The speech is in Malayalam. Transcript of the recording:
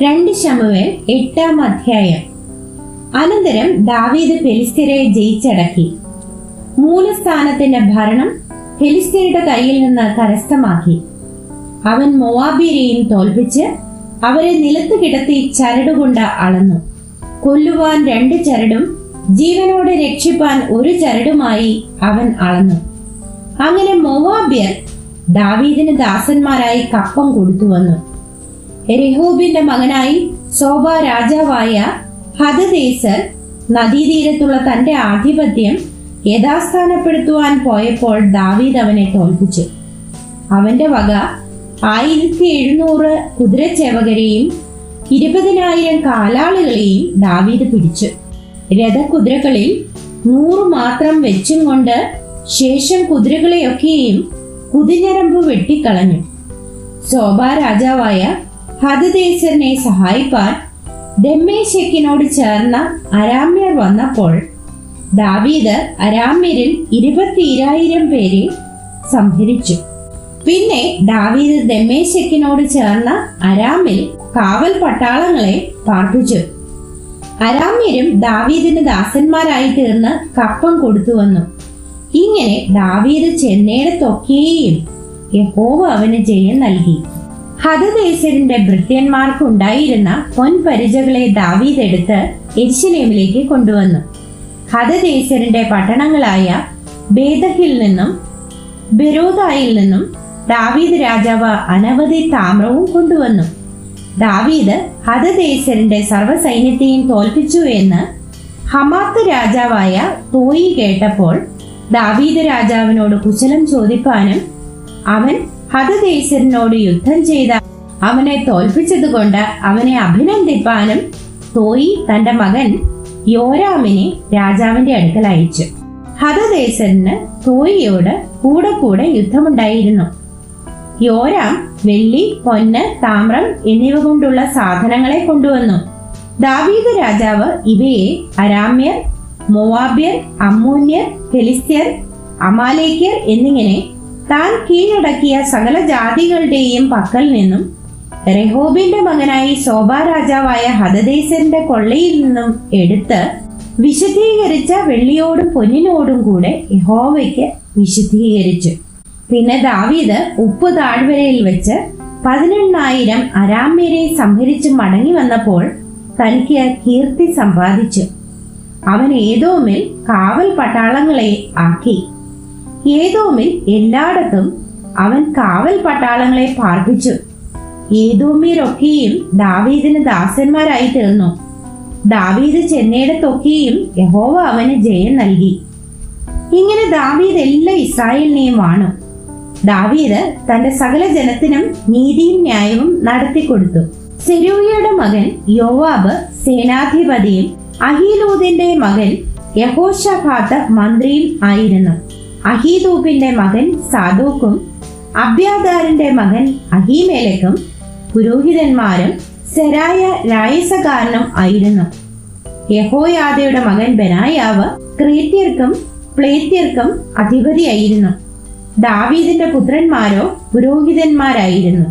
2 ശമൂവേൽ 8-ാം അധ്യായം. അനന്തരം ദാവീദ് ഫെലിസ്ത്യരെ ജയിച്ചടക്കി. മൂലസ്ഥാനത്തിന്റെ ഭരണം ഫെലിസ്ത്യരുടെ കയ്യിൽ നിന്ന് കരസ്ഥമാക്കി. അവൻ മോവാബ്യരെയും തോൽപ്പിച്ച് അവരെ നിലത്ത് കിടത്തി ചരടുകൊണ്ട് അളന്നു. കൊല്ലുവാൻ 2 ചരടും ജീവനോടെ രക്ഷിപ്പാൻ 1 ചരടുമായി അവൻ അളന്നു. അങ്ങനെ മോവാബ്യർ ദാവീദിന് ദാസന്മാരായി കപ്പം കൊടുത്തുവന്നു. രഹോബിന്റെ മകനായി സോബ രാജാവായ ഹദദേസർ നദീതീരത്തുള്ള തന്റെ ആധിപത്യം യഥാസ്ഥാനപ്പെടുത്തുവാൻ പോയപ്പോൾ ദാവീദ് അവനെ തോൽപ്പിച്ചു. അവന്റെ വക 1700 കുതിരച്ചേവകരെയും 20,000 കാലാളുകളെയും ദാവീദ് പിടിച്ചു. രഥകുതിരകളിൽ 100 മാത്രം വെച്ചും കൊണ്ട് ശേഷം കുതിരകളെയൊക്കെയും കുതിഞ്ഞരമ്പ് വെട്ടിക്കളഞ്ഞു. സോബ രാജാവായ ഹദദേസറിനെ സഹായിപ്പാൻ ദമ്മേശെക്കിനോട് ചേർന്ന അരാമ്യർ വന്നപ്പോൾ ദാവീദ് അരാമ്യരിൽ 22,000 പേരെ സംഹരിച്ചു. പിന്നെ ദാവീദ് ദമ്മേശെക്കിനോട് ചേർന്ന അരാമിൽ കാവൽ പട്ടാളങ്ങളെ പാർപ്പിച്ചു. അരാമ്യരും ദാവീദിന് ദാസന്മാരായി തീർന്ന് കപ്പം കൊടുത്തുവന്നു. ഇങ്ങനെ ദാവീദ് ചെന്നേടത്തൊക്കെയും യഹോവ അവന് ജയം നൽകി. ഹദദേസരിന്റെ ഭൃത്യന്മാർക്കുണ്ടായിരുന്ന പൊൻപരിചകളെ ദാവീദ് എടുത്ത് യെരൂശലേമിലേക്ക് കൊണ്ടുവന്നു. ഹദദേസരിന്റെ പട്ടണങ്ങളായ ബേതഹിൽ നിന്നും ബെരോദായിൽ നിന്നും ദാവീദ് രാജാവ് അനവധി താമ്രവും കൊണ്ടുവന്നു. ദാവീദ് ഹദദേസരിന്റെ സർവ്വസൈന്യത്തെയും തോൽപ്പിച്ചു എന്ന് ഹമാത്ത് രാജാവായ തോയി കേട്ടപ്പോൾ ദാവീദ് രാജാവിനോട് കുശലം ചോദിപ്പാനും അവൻ ഹദദേസരിനോട് യുദ്ധം ചെയ്ത അവനെ തോൽപ്പിച്ചതുകൊണ്ട് അവനെ അഭിനന്ദിപ്പാനും തോയി തന്റെ മകൻ യോരാമിനെ രാജാവിന്റെ അടുക്കൽ അയച്ചു. ഹദദേസരിന് തോയിയോട് കൂടെ യുദ്ധമുണ്ടായിരുന്നു. യോരാം വെള്ളി, പൊന്ന്, താമ്രം എന്നിവ കൊണ്ടുള്ള സാധനങ്ങളെ കൊണ്ടുവന്നു. ദാവീദ് രാജാവ് ഇവയെ അരാമ്യർ, മോവാബ്യർ, അമ്മോന്യർ, ഫെലിസ്ത്യർ, അമാലേക്യർ എന്നിങ്ങനെ താൻ കീഴടക്കിയ സകല ജാതികളുടെയും പക്കൽ നിന്നും രഹോബിന്റെ മകനായി സോബ രാജാവായ ഹദദേസരിന്റെ കൊള്ളയിൽ നിന്നും എടുത്ത് വിശുദ്ധീകരിച്ച വെള്ളിയോടും പൊന്നിനോടും കൂടെ യഹോവയ്ക്ക് വിശുദ്ധീകരിച്ചു. പിന്നെ ദാവീദ് ഉപ്പ് താഴ്വരയിൽ വെച്ച് 18,000 അരാമ്യരെ സംഹരിച്ച് മടങ്ങി വന്നപ്പോൾ തനിക്ക് കീർത്തി സമ്പാദിച്ചു. അവൻ ഏദോമിൽ കാവൽ പട്ടാളങ്ങളെ ആക്കി. ഏദോമിൽ എല്ലായിടത്തും അവൻ കാവൽ പട്ടാളങ്ങളെ പാർപ്പിച്ചു. ഏദോമ്യരൊക്കെയും ദാവീദിന് ദാസന്മാരായി തീർന്നു. ദാവീദ് ചെന്നേടത്തൊക്കെയും യഹോവ അവന് ജയം നൽകി. ഇങ്ങനെ ദാവീദ് എല്ലാ ഇസ്രായേലിനെയും വാണു. ദാവീദ് തന്റെ സകല ജനത്തിനും നീതിയും ന്യായവും നടത്തിക്കൊടുത്തു. സെരൂയയുടെ മകൻ യോവാബ് സേനാധിപതിയും അഹീലൂദിന്റെ മകൻ യഹോശാഫാത്ത് മന്ത്രിയും ആയിരുന്നു. അഹീതൂബിന്റെ മകൻ സാദോക്കും അബ്യാഥാരിന്റെ മകൻ അഹീമേലെക്കും പുരോഹിതന്മാരും സെരായ രായസകാരനും ആയിരുന്നു. യഹോയാദയുടെ മകൻ ബെനായാവ് ക്രേത്യർക്കും പ്ലേത്യർക്കും അധിപതിയായിരുന്നു. ദാവീദിന്റെ പുത്രന്മാരോ പുരോഹിതന്മാരായിരുന്നു.